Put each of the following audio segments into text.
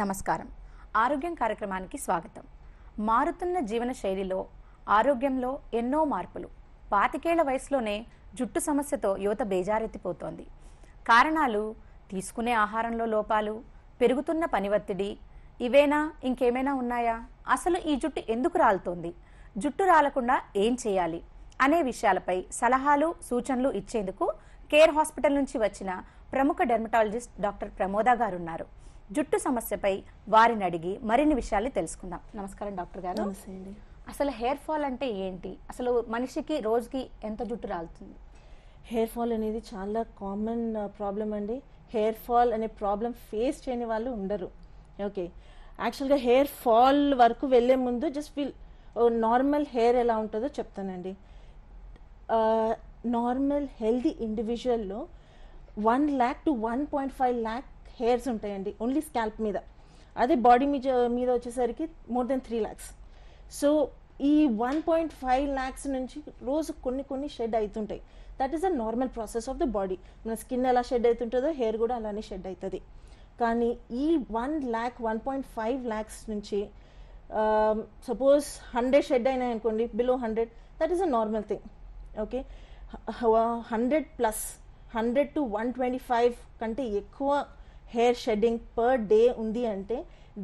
నమస్కారం. ఆరోగ్యం కార్యక్రమానికి స్వాగతం. మారుతున్న జీవన శైలిలో ఆరోగ్యంలో ఎన్నో మార్పులు. 25 వయసులోనే జుట్టు సమస్యతో యువత బేజారెత్తిపోతోంది. కారణాలు తీసుకునే ఆహారంలో లోపాలు, పెరుగుతున్న పని ఒత్తిడి, ఇవేనా ఇంకేమైనా ఉన్నాయా? అసలు ఈ జుట్టు ఎందుకు రాలుతోంది? జుట్టు రాలకుండా ఏం చేయాలి అనే విషయాలపై సలహాలు సూచనలు ఇచ్చేందుకు కేర్ హాస్పిటల్ నుంచి వచ్చిన ప్రముఖ డెర్మటాలజిస్ట్ డాక్టర్ ప్రమోద గారు ఉన్నారు. జుట్టు సమస్యపై వారిని అడిగి మరిన్ని విషయాలు తెలుసుకుందాం. నమస్కారం డాక్టర్ గారు. అసలు హెయిర్ ఫాల్ అంటే ఏంటి? అసలు మనిషికి రోజుకి ఎంత జుట్టు రాలుతుంది? హెయిర్ ఫాల్ అనేది చాలా కామన్ ప్రాబ్లం అండి. హెయిర్ ఫాల్ అనే ప్రాబ్లం ఫేస్ చేయని వాళ్ళు ఉండరు. ఓకే, యాక్చువల్గా హెయిర్ ఫాల్ వరకు వెళ్ళే ముందు జస్ట్ ఫీల్ నార్మల్ హెయిర్ ఎలా ఉంటుందో చెప్తానండి. నార్మల్ హెల్దీ ఇండివిజువల్లో 1 lakh to 1.5 lakh హెయిర్స్ ఉంటాయండి ఓన్లీ స్కాల్ప్ మీద. అదే బాడీ మీద వచ్చేసరికి మోర్ దెన్ 3 lakhs. సో ఈ 1.5 lakhs నుంచి రోజు కొన్ని షెడ్ అవుతుంటాయి. That is a normal process of the body. మన స్కిన్ ఎలా షెడ్ అవుతుంటుందో హెయిర్ కూడా అలానే షెడ్ అవుతుంది. కానీ ఈ 1.5 lakhs నుంచి సపోజ్ 100 షెడ్ అయినాయి అనుకోండి, below 100, that is a normal thing. Okay, 100 to 125 కంటే ఎక్కువ హెయిర్ షెడ్డింగ్ పర్ డే ఉంది అంటే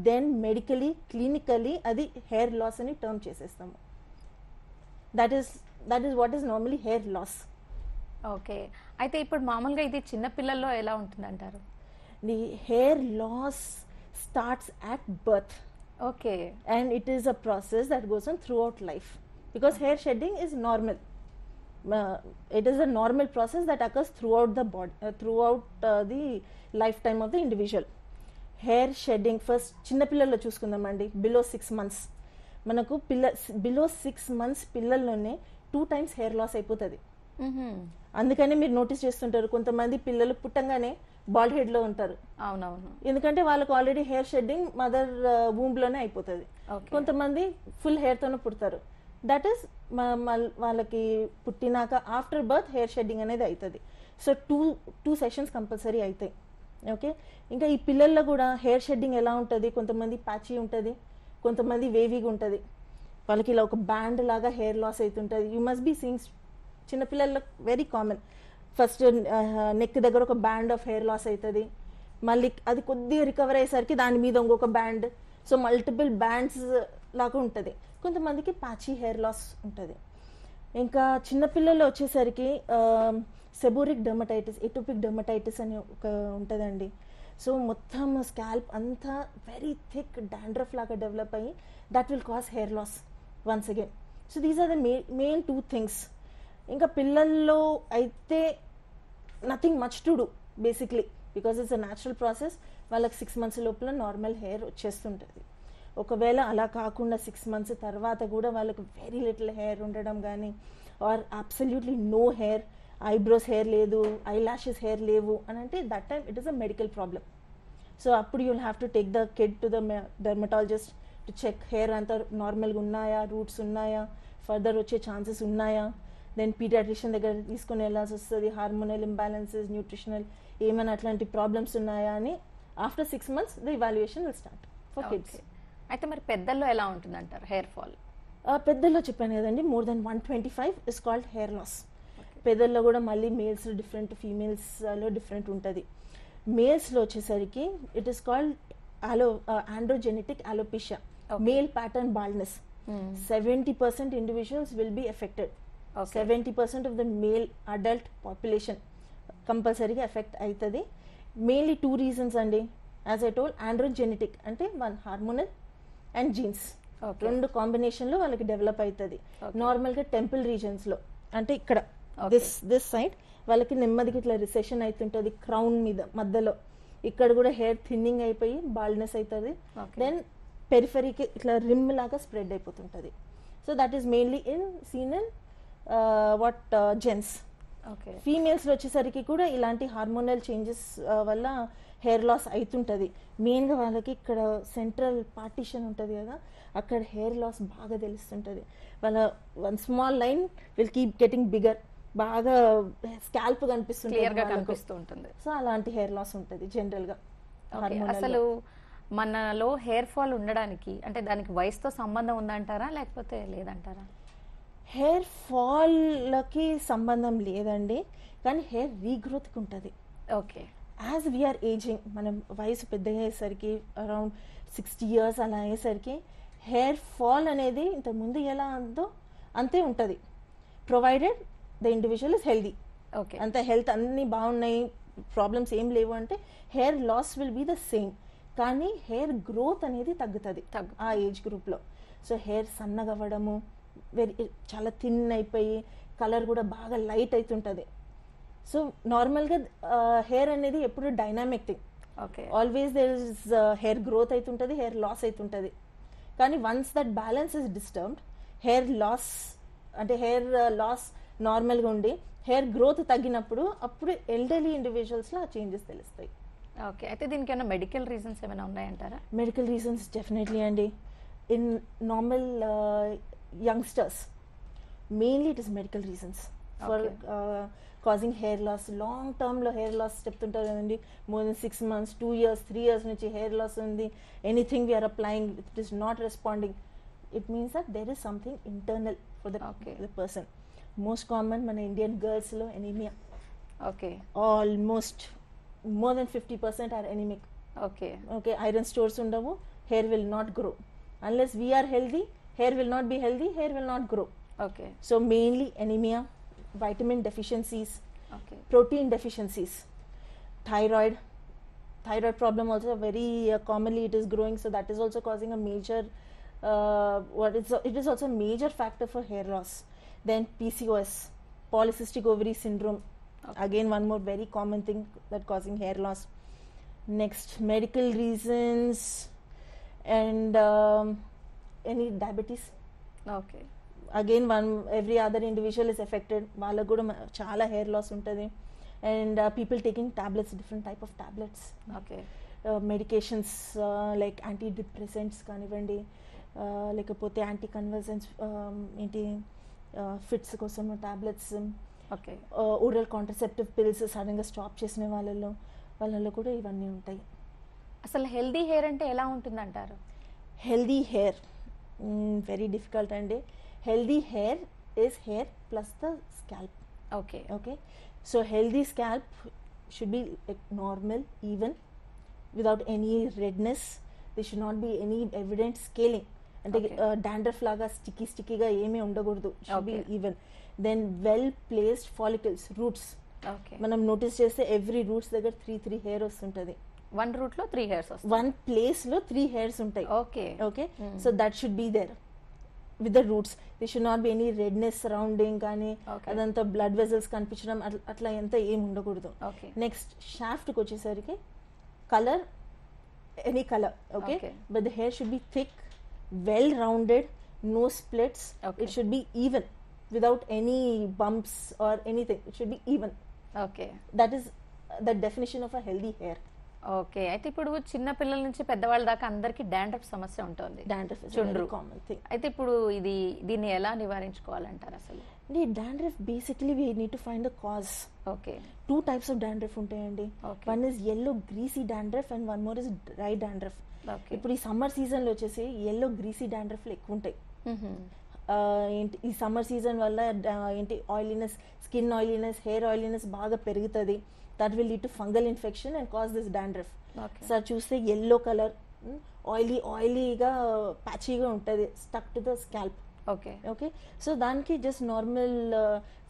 దెన్ మెడికలీ క్లినికలీ అది హెయిర్ లాస్ అని టర్మ్ చేసేస్తాము. That is what is normally hair loss. Okay, అయితే ఇప్పుడు మామూలుగా ఇది చిన్న పిల్లల్లో ఎలా ఉంటుందంటారు? The hair loss starts at birth. Okay, and it is a process that goes on throughout life because hair shedding is normal. It is a normal process that occurs throughout the body, throughout the lifetime of the individual. Hair shedding first చిన్న పిల్లల్లో చూసుకుందామండి. Below 6 months మనకు below 6 months పిల్లల్లోనే 2 times hair loss అయిపోతుంది. అందుకని మీరు notice చేస్తుంటారు కొంతమంది పిల్లలు పుట్టంగానే బాల్డ్ హెడ్ లో ఉంటారు. అవునవును, ఎందుకంటే వాళ్ళకు already hair shedding mother womb లోనే అయిపోతుంది. కొంతమంది ఫుల్ హెయిర్ తోనే పుడతారు. దట్ ఈస్ వాళ్ళకి పుట్టినాక ఆఫ్టర్ బర్త్ హెయిర్ షెడ్డింగ్ అనేది అవుతుంది. సో టూ సెషన్స్ కంపల్సరీ అవుతాయి. ఓకే, ఇంకా ఈ పిల్లల్లో కూడా హెయిర్ షెడ్డింగ్ ఎలా ఉంటుంది? కొంతమంది ప్యాచీ ఉంటుంది, కొంతమంది వేవీగా ఉంటుంది. వాళ్ళకి ఇలా ఒక బ్యాండ్ లాగా హెయిర్ లాస్ అవుతుంటుంది. యూ మస్ట్ బీ సీయింగ్ చిన్నపిల్లల్లో వెరీ కామన్. ఫస్ట్ నెక్ దగ్గర ఒక బ్యాండ్ ఆఫ్ హెయిర్ లాస్ అవుతుంది. మళ్ళీ అది కొద్దిగా రికవర్ అయ్యేసరికి దాని మీద ఇంకొక బ్యాండ్. సో మల్టిపుల్ బ్యాండ్స్ లాగా ఉంటుంది. కొంతమందికి ప్యాచీ హెయిర్ లాస్ ఉంటుంది. ఇంకా చిన్నపిల్లల్లో వచ్చేసరికి సెబోరిక్ డెర్మటైటిస్, ఎటోపిక్ డెర్మటైటిస్ అని ఒక ఉంటుందండి. సో మొత్తం స్కాల్ప్ అంతా వెరీ థిక్ డాండ్రఫ్ లాగా డెవలప్ అయ్యి that will cause hair loss once again. So these are the main 2 things. ఇంకా పిల్లల్లో అయితే nothing much to do basically because it's a natural process. వాళ్ళకి 6 months లోపల నార్మల్ హెయిర్ వచ్చేస్తుంటుంది. ఒకవేళ అలా కాకుండా 6 months తర్వాత కూడా వాళ్ళకి వెరీ లిటిల్ హెయిర్ ఉండడం కానీ or absolutely no hair, eyebrows hair లేదు, ఐ లాషెస్ హెయిర్ లేవు అని అంటే that time it is a medical problem. So అప్పుడు you'll have to take the kid to the dermatologist to check hair అంతా నార్మల్గా ఉన్నాయా, రూట్స్ ఉన్నాయా, ఫర్దర్ వచ్చే ఛాన్సెస్ ఉన్నాయా. దెన్ పీడియాట్రిషియన్ దగ్గర తీసుకొని వెళ్ళాల్సి వస్తుంది. హార్మోనల్ ఇంబ్యాలెన్సెస్, న్యూట్రిషనల్ ఏమైనా అట్లాంటి ప్రాబ్లమ్స్ ఉన్నాయా అని after 6 months the evaluation will start for kids. అయితే మరి పెద్దల్లో ఎలా ఉంటుంది అంటారు హెయిర్ ఫాల్? పెద్దల్లో చెప్పాను కదండి, more than 125 is called hair loss. పెద్దల్లో కూడా మళ్ళీ మేల్స్ డిఫరెంట్, ఫీమేల్స్లో డిఫరెంట్ ఉంటుంది. మేల్స్లో వచ్చేసరికి it is called androgenetic alopecia, male pattern baldness. 70% individuals will be affected. 70% of the male adult population కంపల్సరీగా ఎఫెక్ట్ అవుతుంది. మెయిన్లీ 2 reasons అండి. యాజ్ ఐ టోల్డ్, ఆండ్రోజెనెటిక్ అంటే 1 హార్మోనల్ అండ్ జీన్స్, 2 కాంబినేషన్లో వాళ్ళకి డెవలప్ అవుతుంది. నార్మల్గా టెంపుల్ రీజన్స్లో అంటే ఇక్కడ దిస్ సైడ్ వాళ్ళకి నెమ్మదిగా ఇట్లా రిసెషన్ అవుతుంటుంది. క్రౌన్ మీద మధ్యలో ఇక్కడ కూడా హెయిర్ థిన్నింగ్ అయిపోయి బాల్డ్నెస్ అవుతుంది. దెన్ పెరిఫెరీకి ఇట్లా రిమ్ లాగా స్ప్రెడ్ అయిపోతుంటుంది. So that is mainly seen in gents. ఫీమేల్స్లో వచ్చేసరికి కూడా ఇలాంటి హార్మోనల్ చేంజెస్ వల్ల హెయిర్ లాస్ అవుతుంటుంది. మెయిన్గా వాళ్ళకి ఇక్కడ సెంట్రల్ పార్టీషన్ ఉంటుంది కదా, అక్కడ హెయిర్ లాస్ బాగా తెలుస్తుంటుంది. వాళ్ళ 1 small line will keep getting bigger, బాగా స్కాల్ప్ కనిపిస్తుంది. సో అలాంటి హెయిర్ లాస్ ఉంటుంది జనరల్గా. అసలు మనలో హెయిర్ ఫాల్ ఉండడానికి అంటే దానికి వయసుతో సంబంధం ఉందంటారా లేకపోతే లేదంటారా? హెయిర్ ఫాల్కి సంబంధం లేదండి, కానీ హెయిర్ రీగ్రోత్కి ఉంటుంది. ఓకే. యాజ్ వీఆర్ ఏజింగ్, మనం వయసు పెద్దగా అయ్యేసరికి అరౌండ్ 60 years అలా అయ్యేసరికి హెయిర్ ఫాల్ అనేది ఇంతకుముందు ఎలా ఉందో అంతే ఉంటుంది, provided the individual is healthy. Okay. అంత హెల్త్ అన్నీ బాగున్నాయి, ప్రాబ్లమ్స్ ఏం లేవు అంటే hair loss will be the same, కానీ హెయిర్ గ్రోత్ అనేది తగ్గుతుంది ఆ ఏజ్ గ్రూప్లో. సో హెయిర్ సన్నగా అవ్వడము, చాలా థిన్ అయిపోయి కలర్ కూడా బాగా లైట్ అవుతుంటుంది. సో నార్మల్గా హెయిర్ అనేది ఎప్పుడు dynamic thing. Okay. Always there is hair growth అవుతుంటుంది, హెయిర్ లాస్ అవుతుంటుంది. కానీ once that balance is disturbed, hair loss అంటే హెయిర్ లాస్ నార్మల్గా ఉండి హెయిర్ గ్రోత్ తగ్గినప్పుడు అప్పుడు ఎల్డర్లీ ఇండివిజువల్స్లో ఆ చేంజెస్ తెలుస్తాయి. ఓకే. అయితే దీనికి ఏమైనా మెడికల్ రీజన్స్ ఏమైనా ఉన్నాయంటారా? మెడికల్ రీజన్స్ డెఫినెట్లీ అండి. In normal youngsters mainly it is medical reasons for causing hair loss. Long టర్మ్లో హెయిర్ లాస్ చెప్తుంటారు కదండి, more than 6 months, 2 years, 3 years నుంచి హెయిర్ లాస్ ఉంది, anything we're applying it is not responding, it means that there is something internal for the person. Most common మన Indian గర్ల్స్లో anaemia. Okay. Almost more than 50% are anaemic. Okay. Okay, iron stores ఉండవు, hair will not grow unless we are healthy. Hair will not be healthy, hair will not grow. Okay. So mainly anaemia, vitamin deficiencies, okay, protein deficiencies, thyroid problem also very commonly it is growing, so that is also causing a major it is also a major factor for hair loss. Then PCOS, polycystic ovary syndrome, okay, again one more very common thing that causing hair loss. Next, medical reasons and any diabetes. Okay. Again every other individual is affected, వాళ్ళకు కూడా చాలా hair loss ఉంటుంది. And people taking tablets, different type of tablets, okay, medications like anti depressants కానివ్వండి, లేకపోతే anti కన్వర్సెంట్స్ ఏంటి fits కోసం tablets, okay, oral contraceptive pills సడన్గా stop చేసిన వాళ్ళలో కూడా ఇవన్నీ ఉంటాయి. అసలు హెల్దీ హెయిర్ అంటే ఎలా ఉంటుందంటారు? హెల్దీ హెయిర్ వెరీ డిఫికల్ట్ అండి. Healthy hair is hair plus the scalp. Okay. Okay. So healthy scalp should be like normal, even, without any redness. There should not be any evident scaling. And okay, dandruff laga sticky ga emi undagurdu. Should okay, be even. Then well placed follicles, roots. Okay. Manam notice cheste every roots దగ్గర 3 hair వస్తుంటది. One root లో 3 hairs వస్తాయి. One place లో 3 hairs ఉంటాయి. Okay. Okay. So that should be there. With the roots, there should not be any redness surrounding కానీ అదంతా blood vessels కనిపించడం అట్లా ఎంత ఏం ఉండకూడదు. నెక్స్ట్ షాఫ్ట్కి వచ్చేసరికి colour, any colour, okay, but the hair should be thick, well rounded, no splits, it should be even without any bumps or anything, it should be even. Okay, that is the definition of a healthy hair. Okay. అయితే ఇప్పుడు చిన్న పిల్లల నుంచి పెద్దవాళ్ళ దాకా అందరికి dandruff సమస్య ఉంటుంది, డాండ్రఫ్ చుండ్రు కామన్ థింగ్. అయితే ఇప్పుడు దీన్ని ఎలా నివారించుకోవాలంటారు అసలు? Dandruff basically we need to find the cause. Okay. 2 types of dandruff ఉంటాయండి. One is yellow greasy dandruff and one more is dry dandruff. ఇప్పుడు ఈ సమ్మర్ సీజన్ లో వచ్చేసి yellow greasy dandruff ఎక్కువ ఉంటాయి. ఏంటి ఈ సమ్మర్ సీజన్ వల్ల ఏంటి oiliness, skin oiliness, hair oiliness బాగా పెరుగుతుంది. That will lead to fungal infection and cause this dandruff. Sir చూస్తే yellow కలర్, ఆయిలీగా ప్యాచీగా ఉంటుంది, stuck to the scalp. Okay. Okay. So దానికి జస్ట్ నార్మల్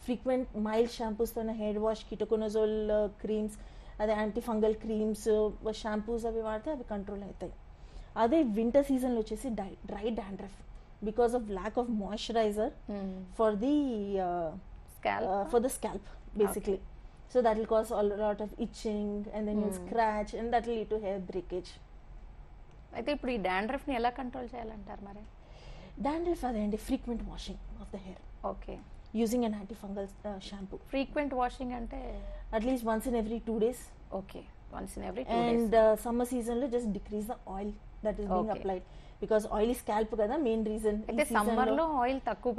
ఫ్రీక్వెంట్ మైల్డ్ షాంపూస్తోనే హెయిర్ వాష్, కిటోకొనజోల్ క్రీమ్స్, అదే anti fungal creams, shampoos అవి వాడితే అవి కంట్రోల్ అవుతాయి. అదే వింటర్ సీజన్లో వచ్చేసి dry dandruff because of lack of moisturiser for the scalp basically. Okay. So that will cause a lot of itching and then you'll scratch and that will lead to hair breakage. అయితే ఇప్పుడు ఈ dandruff ని ఎలా control చేయాలంటారు మరి? Dandruff అదేంటి frequent washing of the hair. Okay. Using an anti fungal shampoo. Frequent washing అంటే at least once in every 2 days. Okay, once in every 2 days. And summer season లో just decrease the oil that is being applied because oily scalp కదా main reason. అయితే summer లో oil తక్కువ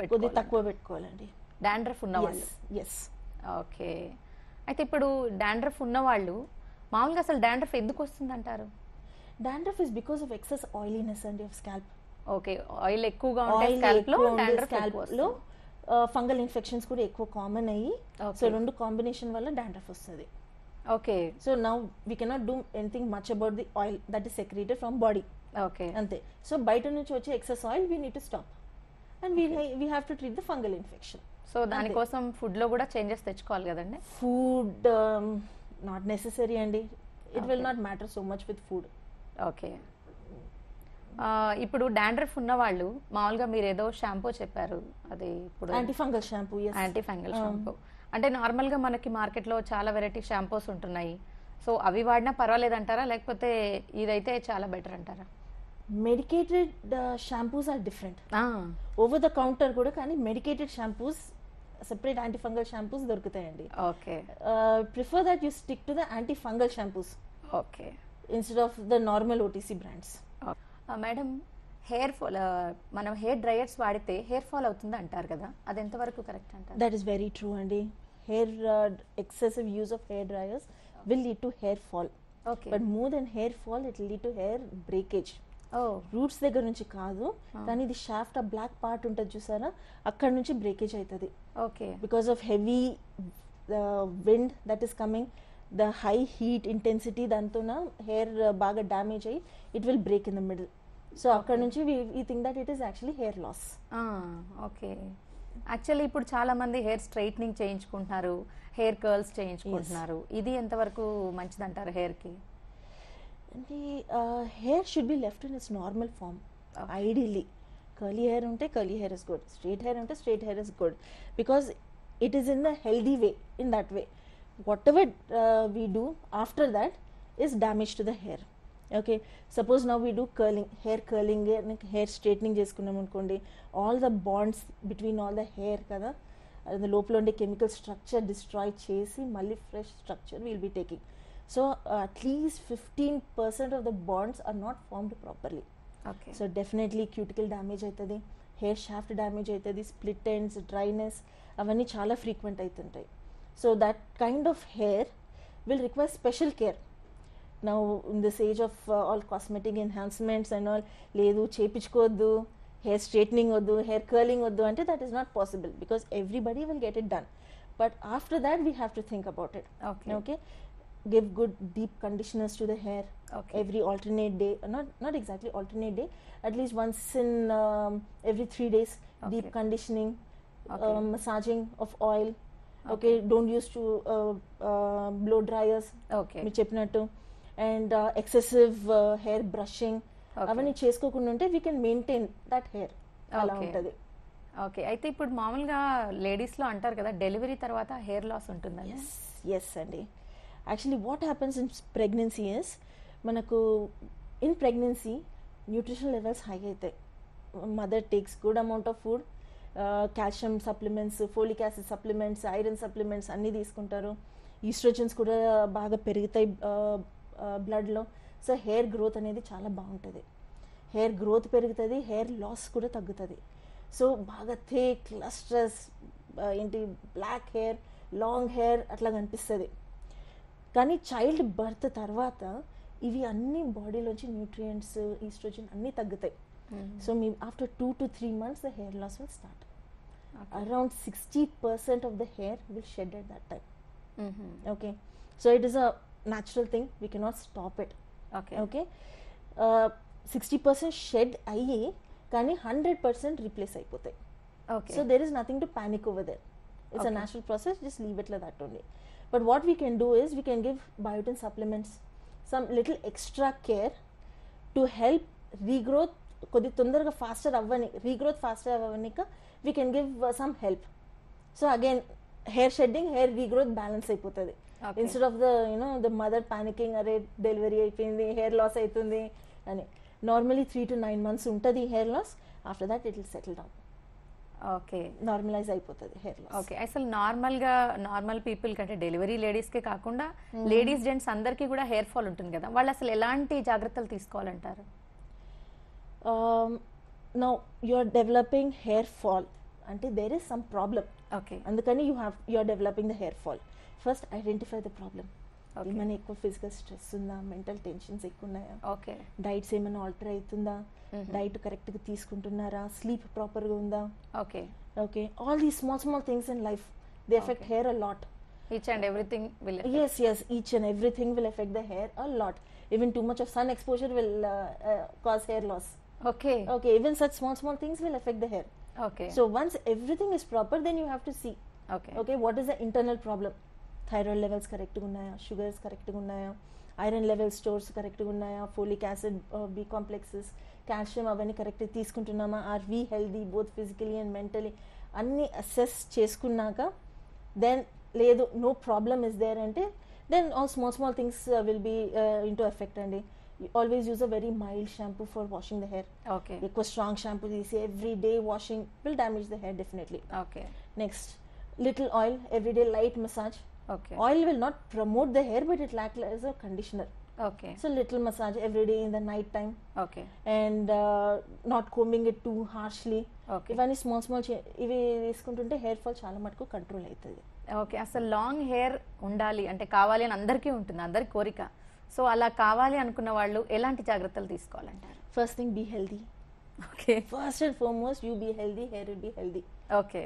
పెట్టుకోవాలండి dandruff ఉన్నవాళ్ళు. yes. Okay. అయితే ఇప్పుడు dandruff ఉన్నవాళ్ళు మామూలుగా అసలు డాండ్రఫ్ ఎందుకు వస్తుంది అంటారు? Dandruff is because of excess oiliness అండి ఆఫ్ స్కాల్ప్. ఓకే, ఆయిల్ ఎక్కువగా ఉంటే స్కాల్ప్ లో డాండ్రఫ్ స్కాల్ప్ లో ఫంగల్ ఇన్ఫెక్షన్స్ కూడా ఎక్కువ కామన్ అయ్యి, సో రెండు కాంబినేషన్ వల్ల డాండ్రఫ్ వస్తుంది. Okay, so now we cannot do anything much about the oil that is secreted from body. Okay, అంతే. సో బయట నుంచి వచ్చే excess oil we need to stop and we have to treat the fungal infection. So దానికోసం food లో కూడా changes తెచ్చుకోవాలి కదండి? Food not necessary అండి, it will not matter so much with food. Okay, ఇప్పుడు డాండ్రఫ్ ఉన్న వాళ్ళు మామూలుగా మీరు ఏదో షాంపూ చెప్పారు, అది ఇప్పుడు anti fungal shampoo. Anti fungal shampoo అంటే నార్మల్ గా మనకి మార్కెట్ లో చాలా వెరైటీ షాంపూస్ ఉంటున్నాయి, సో అవి వాడినా పర్వాలేదు అంటారా, లేకపోతే ఇదైతే చాలా బెటర్ అంటారా? Medicated shampoos are different. Over the counter కూడా కానీ medicated shampoos, separate anti fungal shampoos దొరుకుతాయండి. Okay, prefer that you stick to the anti fungal shampoos okay, instead of the normal OTC brands. Madam, hair fall మనం hair dryers వాడితే hair fall అవుతుంది అంటారు కదా, అది ఎంతవరకు కరెక్ట్ అంటారు? That is very true అండి. Hair excessive use of hair dryers will lead to hair fall. Okay, but more than hair fall it will lead to hair breakage. Roots దగ్గర నుంచి కాదు, కానీ ఇది షాఫ్ట్ ఆ బ్లాక్ పార్ట్ ఉంటుంది చూసారా, అక్కడ నుంచి బ్రేకేజ్ అవుతుంది. Okay, because of heavy wind that is coming, the high heat intensity, దాంతోన హెయిర్ బాగా డ్యామేజ్ అయ్యి it will break in the middle. So అక్కడ నుంచి we think that it is actually hair loss. Okay, actually ఇప్పుడు చాలా మంది hair straightening చేయించుకుంటున్నారు, hair curls చేయించుకుంటున్నారు, ఇది ఎంతవరకు మంచిది అంటారు హెయిర్ కి? అంటే hair should be left in its normal form ideally. Curly hair ఉంటే curly hair is good, straight hair ఉంటే straight hair is good, because it is in the healthy way. In that way whatever we do after that is damage to the hair. Okay, suppose now we do curling, hair curling, hair straightening చేసుకున్నాం అనుకోండి, all the bonds between all the hair కదా, అది లోపల ఉండే chemical structure destroy చేసి మళ్ళీ fresh structure will be taking. So at least 15% of the bonds are not formed properly. Okay, so definitely cuticle damage అవుతుంది, hair shaft damage అవుతుంది, split ends, dryness అవన్నీ చాలా ఫ్రీక్వెంట్ అవుతుంటాయి. So that kind of hair will require special care. Now in this age of all cosmetic enhancements and all, ledu chepichukoddu, hair straightening oddu, hair curling oddu ante that is not possible, because everybody will get it done. But after that we have to think about it. Okay, give good deep conditioners to the hair. Okay, every alternate day, not exactly alternate day, at least once in every 3 days. Okay, deep conditioning. Okay, massaging of oil. Okay, don't use to blow dryers. Okay, మీరు చెప్పినట్టు. And excessive hair brushing అవన్నీ చేసుకోకుండా ఉంటే we can maintain that hair. అలా ఉంటుంది. Okay, అయితే ఇప్పుడు మామూలుగా లేడీస్ లో అంటారు కదా డెలివరీ తర్వాత హెయిర్ లాస్ ఉంటుందని. ఎస్ అండి, actually what happens in pregnancy is, మనకు in pregnancy nutrition levels high అవుతాయి. Mother takes good amount of food, calcium supplements, folic acid supplements, iron supplements అన్నీ తీసుకుంటారు. ఈస్ట్రోజన్స్ కూడా బాగా పెరుగుతాయి బ్లడ్లో. సో హెయిర్ గ్రోత్ అనేది చాలా బాగుంటుంది. హెయిర్ గ్రోత్ పెరుగుతుంది, హెయిర్ లాస్ కూడా తగ్గుతుంది. సో బాగా థిక్ లస్ట్రస్ ఏంటి బ్లాక్ హెయిర్, లాంగ్ హెయిర్ అట్లా కనిపిస్తుంది. కానీ చైల్డ్ బర్త్ తర్వాత ఇవి అన్ని బాడీలోంచి న్యూట్రియంట్స్, ఈస్ట్రోజన్ అన్నీ తగ్గుతాయి. So after 2 to 3 months the hair loss will start. Okay. Around 60% of the hair will shed at that time. Okay, so it is a natural thing, we cannot stop it. Okay, 60% shed ayyi కానీ 100% replace అయిపోతాయి. Okay, so there is nothing to panic over there. It's a natural process, just leave it like that only. But what we can do is we can give biotin supplements, some little extra care to help regrowth కొద్ది తొందరగా faster అవ్వని, regrowth faster అవ్వనిక we can give some help. So again hair shedding, hair regrowth balance అయిపోతుంది. Instead of the mother panicking, అరే delivery అయిపోయింది hair loss అవుతుంది అని. Normally 3 to 9 months ఉంటుంది hair loss. After that it will settle down. Okay, normalise అయిపోతుంది hair loss. Okay, అసలు normal people కంటే delivery లేడీస్కే కాకుండా లేడీస్ జెంట్స్ అందరికీ కూడా హెయిర్ ఫాల్ ఉంటుంది కదా, వాళ్ళు అసలు ఎలాంటి జాగ్రత్తలు తీసుకోవాలంటారు? Now you are developing hair fall అంటే there is some problem. Okay, అందుకని you are developing the hair fall. First identify the problem. ఏమైనా ఎక్కువ ఫిజికల్ స్ట్రెస్ ఉందా, మెంటల్ టెన్షన్స్ ఎక్కువ ఉన్నాయా, ఓకే డైట్స్ ఏమైనా ఆల్టర్ అవుతుందా, డైట్ కరెక్ట్గా తీసుకుంటున్నారా, స్లీప్ ప్రాపర్గా ఉందా, okay okay all these small things in life they effect hair a lot. Each and everything will yes, each and everything will affect the hair a lot. Even too much of sun exposure will cause hair loss. Okay Okay, even such small things will affect the hair. Okay So once everything is proper, then you have to see, okay okay, what is the internal problem. Thyroid levels correct గా ఉన్నాయా, sugars correct గా ఉన్నాయా, iron levels stores correct గా ఉన్నాయా, folic acid, B complexes, calcium అవన్నీ correct తీసుకుంటున్నామా, are we healthy both physically and mentally అన్నీ assess చేసుకున్నాక దెన్ లేదు నో ప్రాబ్లమ్ ఇస్ దేర్ అంటే then all small things will be into effect అండి. Always use a very mild shampoo for washing the hair. Okay ఎక్కువ strong shampoo తీసి every day washing will damage the hair definitely. Okay next little oil every day light massage. Okay Oil will not promote the hair, but it acts as a conditioner. Okay So little massage every day in the night time, okay and not combing it too harshly. Okay ఇవన్నీ small ఇవి తీసుకుంటుంటే hair fall చాలా మటుకు control అవుతుంది. Okay అసలు long hair ఉండాలి అంటే కావాలి అని అందరికీ ఉంటుంది, అందరి కోరిక. సో అలా కావాలి అనుకున్న వాళ్ళు ఎలాంటి జాగ్రత్తలు తీసుకోవాలంటారు? First thing be healthy. Okay first and foremost you be healthy, hair will be healthy. Okay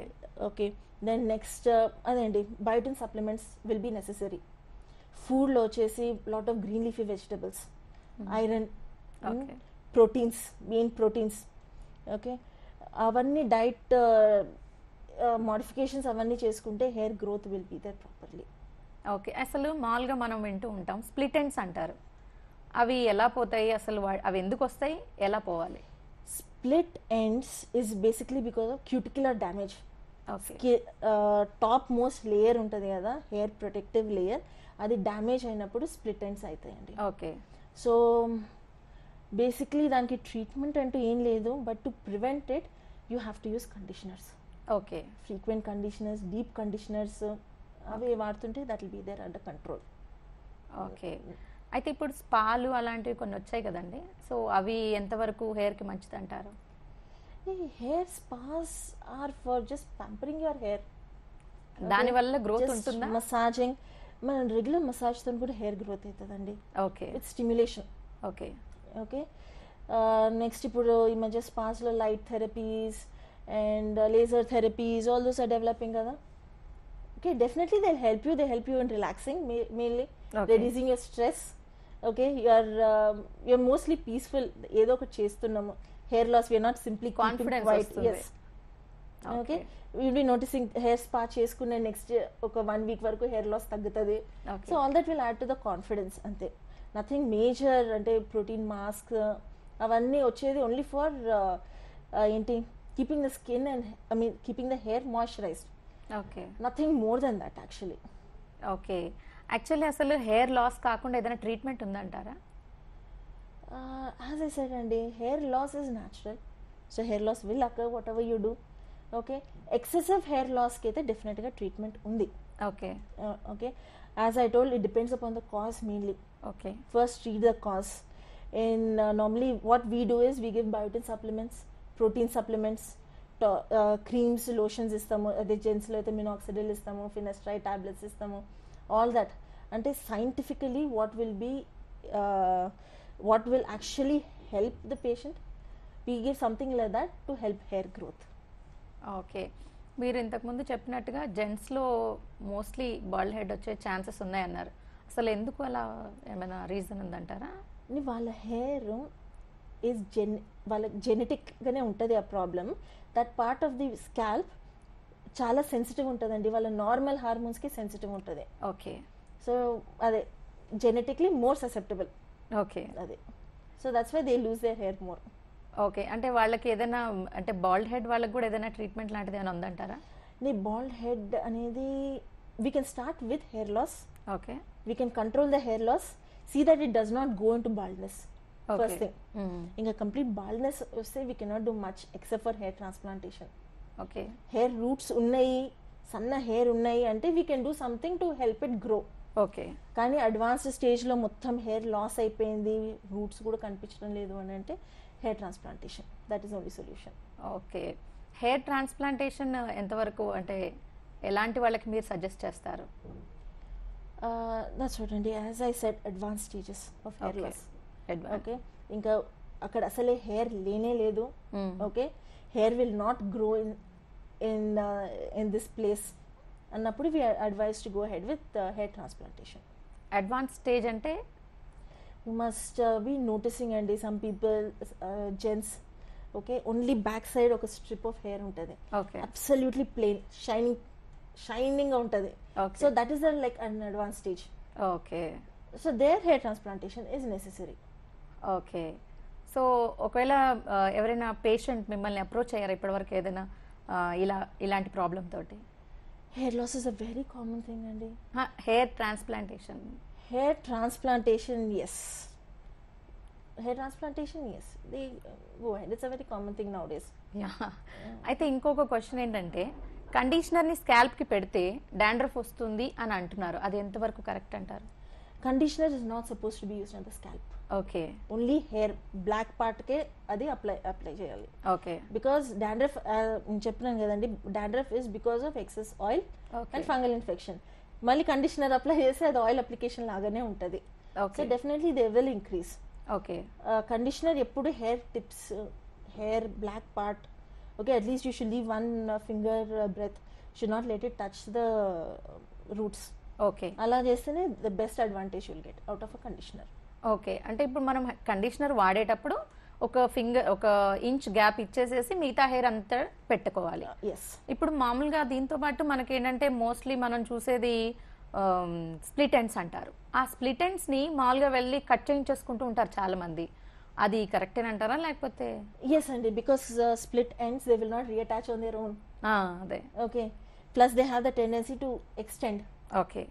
okay then next అదేంటి biotin supplements will be necessary. ఫుడ్లో వచ్చేసి lot of green leafy vegetables, iron, okay proteins, main proteins. Okay అవన్నీ diet modifications అవన్నీ చేసుకుంటే hair growth will be there properly. Okay అసలు మామూలుగా మనం వింటూ ఉంటాం స్ప్లిట్ ఎండ్స్ అంటారు, అవి ఎలా పోతాయి అసలు, అవి ఎందుకు వస్తాయి, ఎలా పోవాలి? Split ends is basically because of cuticular damage. Okay top most layer ఉంటుంది కదా హెయిర్ ప్రొటెక్టివ్ లేయర్, అది డ్యామేజ్ అయినప్పుడు స్ప్లిట్ ఎండ్స్ అవుతాయండి. ఓకే సో బేసిక్లీ దానికి ట్రీట్మెంట్ అంటూ ఏం లేదు, but to prevent it you have to use conditioners. Okay frequent conditioners, deep conditioners అవి వాడుతుంటే that will be there under control. Okay అయితే ఇప్పుడు స్పాలు అలాంటివి కొన్ని వచ్చాయి కదండి, సో అవి ఎంతవరకు హెయిర్కి మంచిది అంటారు? ఈ hair spas are for just pampering your hair. దానివల్ల గ్రోత్ ఉంటుందా? మసాజింగ్, మన రెగ్యులర్ మసాజ్తో కూడా హెయిర్ గ్రోత్ అవుతుందండి. Okay with stimulation. Okay okay next ఇప్పుడు ఈ మధ్య స్పాస్లో light therapies and laser therapies all those are developing కదా. Okay definitely they help you in relaxing, mainly reducing your stress. Okay you're mostly peaceful, ఏదో ఒకటి చేస్తున్నాము. Hair loss we're not simply confidence వస్తుంది. yes. Okay will be noticing hair spa చేసుకున్న next ఒక 1 week వరకు hair loss తగ్గుతుంది. So all that will add to the confidence, అంతే. Nothing major అంటే ప్రోటీన్ మాస్క్ అవన్నీ వచ్చేది ఓన్లీ ఫర్ ఏంటి keeping the skin and keeping the hair moisturised. Okay nothing more then that actually. Okay actually అసలు hair loss కాకుండా ఏదైనా treatment ఉందంటారా? As I said అండి, hair loss is natural, so hair loss will occur what ever you do. Okay excessive hair లాస్కి అయితే డెఫినెట్గా treatment ఉంది. Okay okay as I told it depends upon the cause mainly. Okay First treat the cause. And normally what we do is we give biotin supplements, protein supplements, creams, lotions ఇస్తాము, అదే జెంట్స్లో అయితే minoxidil ఇస్తాము, ఫినస్ట్రైడ్ tablets ఇస్తాము, all that. అంటే scientifically what will actually help the patient, we give something like that to help hair growth. Okay మీరు ఇంతకుముందు చెప్పినట్టుగా జెంట్స్లో mostly bald head వచ్చే ఛాన్సెస్ ఉన్నాయన్నారు, అసలు ఎందుకు అలా ఏమైనా రీజన్ ఉందంటారా? వాళ్ళ హెయిర్ ఈజ్ వాళ్ళ జెనెటిక్గానే ఉంటుంది ఆ problem. That part of the scalp చాలా సెన్సిటివ్ ఉంటుందండి, వాళ్ళ నార్మల్ హార్మోన్స్కి సెన్సిటివ్ ఉంటుంది. ఓకే సో అదే జెనెటిక్లీ మోర్ ససెప్టబుల్. ఓకే అదే so that's why they lose their hair more. Okay అంటే వాళ్ళకి ఏదైనా అంటే బాల్డ్ హెడ్ వాళ్ళకి కూడా ఏదైనా ట్రీట్మెంట్ లాంటిది ఏమైనా ఉందంటారా? నీ బాల్డ్ హెడ్ అనేది we can start with hair loss. Okay we can control the hair loss, see that it does not go in to baldness first thing. ఇంకా కంప్లీట్ బాల్డ్నెస్ వస్తే we cannot do much except for hair transplantation. Okay hair roots ఉన్నాయి, సన్న hair ఉన్నాయి అంటే we can do something to help it grow. Okay కానీ advanced స్టేజ్లో మొత్తం hair loss అయిపోయింది, రూట్స్ కూడా కనిపించడం లేదు అని అంటే hair transplantation, that is only solution. Okay hair transplantation ఎంతవరకు అంటే ఎలాంటి వాళ్ళకి మీరు సజెస్ట్ చేస్తారు? దట్స్ వాట్ అండి, as I said advance stages of hair Okay. Loss. Advance. Okay, ఇంకా అక్కడ అసలే హెయిర్ లేనే లేదు. Okay, hair will not grow in this place అన్నప్పుడు we advise to go head with hair transplantation. Advance stage అంటే You must be noticing అండి, some people gents okay only back side ఒక strip of hair ఉంటుంది, okay absolutely plain shining గా ఉంటుంది. Okay. So that is like an advance stage. Okay so their hair transplantation is necessary. Okay. So ఒకవేళ ఎవరైనా patient మిమ్మల్ని approach అయ్యారా ఇప్పటివరకు ఏదైనా ఇలాంటి ప్రాబ్లం తోటి? Hair loss is a very common thing అండి. Hair transplantation Hair transplantation, yes. Hair transplantation, yes. They go ahead. It's a very common thing nowadays. అయితే ఇంకొక క్వశ్చన్ ఏంటంటే, కండిషనర్ని స్కాల్ప్కి పెడితే డాండ్రఫ్ వస్తుంది అని అంటున్నారు, అది ఎంతవరకు కరెక్ట్ అంటారు? Conditioner is not supposed to be used on the scalp. Okay Only hair, black part ke adi apply cheyali. Okay Because dandruff, చెప్పినాను కదండి, dandruff is because of excess oil and fungal infection. మళ్ళీ conditioner apply చేస్తే అది oil application లాగానే ఉంటుంది. So definitely they will increase. Okay, conditioner ఎప్పుడు hair tips, hair black part, okay, at least you should leave 1 finger breadth, should not let it touch the roots. Okay, అలా చేస్తేనే the best advantage will get out of a conditioner. Okay. అంటే ఇప్పుడు మనం conditioner వాడేటప్పుడు ఒక inch gap ఇచ్చేసేసి మిగతా hair అంతా పెట్టుకోవాలి. ఎస్. ఇప్పుడు మామూలుగా దీంతో పాటు మనకి ఏంటంటే మోస్ట్లీ మనం చూసేది స్ప్లిట్ ఎండ్స్ అంటారు. ఆ స్ప్లిట్ ఎండ్స్ ని మామూలుగా వెళ్ళి కట్ చేయించేసుకుంటూ ఉంటారు చాలా మంది, అది కరెక్టేనంటారా లేకపోతే? ఎస్ అండి, because split ends they will not reattach on their own. అదే. Okay, plus they have the tendency to extend. Okay,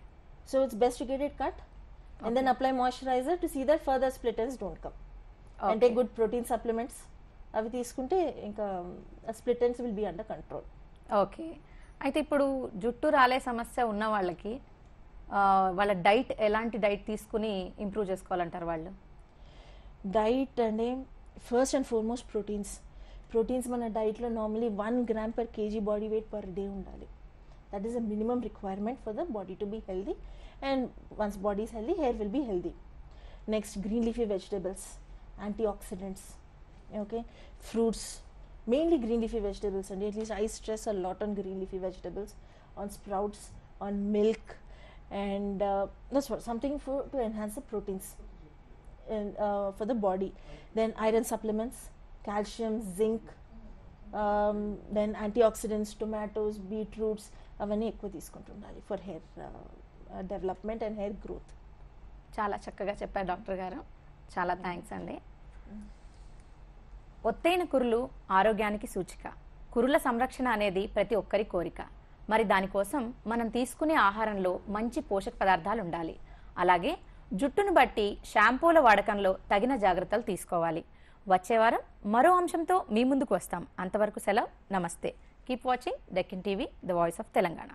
so it's best to get it cut and then apply moisturizer to see that further split ends don't come. And take good protein supplements. అవి తీసుకుంటే ఇంకా split ends will be under control. Okay. అయితే ఇప్పుడు జుట్టు రాలే సమస్య ఉన్న వాళ్ళకి వాళ్ళ డైట్, ఎలాంటి డైట్ తీసుకుని ఇంప్రూవ్ చేసుకోవాలంటారు వాళ్ళు? డైట్ అంటే ఫస్ట్ అండ్ ఫార్మోస్ట్ ప్రోటీన్స్ మన డైట్లో normally 1 gram per kg body weight per day ఉండాలి. That is a minimum requirement for the body to be healthy. And once body is healthy, hair will be healthy. Next, green leafy vegetables, antioxidants, okay, fruits, mainly green leafy vegetables, and at least I stress a lot on green leafy vegetables, on sprouts, on milk, and that's what something to enhance the proteins and for the body. Then iron supplements, calcium, zinc, then antioxidants, tomatoes, beetroots, అవన్నీ ఎక్కువ తీసుకుంటుండాలి for hair development and hair growth. చాలా చక్కగా చెప్పారు doctor గారు, చాలా thanks అండి. ఒత్తైన కురులు ఆరోగ్యానికి సూచిక. కురుల సంరక్షణ అనేది ప్రతి ఒక్కరి కోరిక. మరి దానికోసం మనం తీసుకునే ఆహారంలో మంచి పోషక పదార్థాలు ఉండాలి. అలాగే జుట్టును బట్టి షాంపూల వాడకంలో తగిన జాగ్రత్తలు తీసుకోవాలి. వచ్చే వారం మరో అంశంతో మీ ముందుకు వస్తాం. అంతవరకు సెలవు, నమస్తే. Keep watching Deccan TV, the voice of Telangana.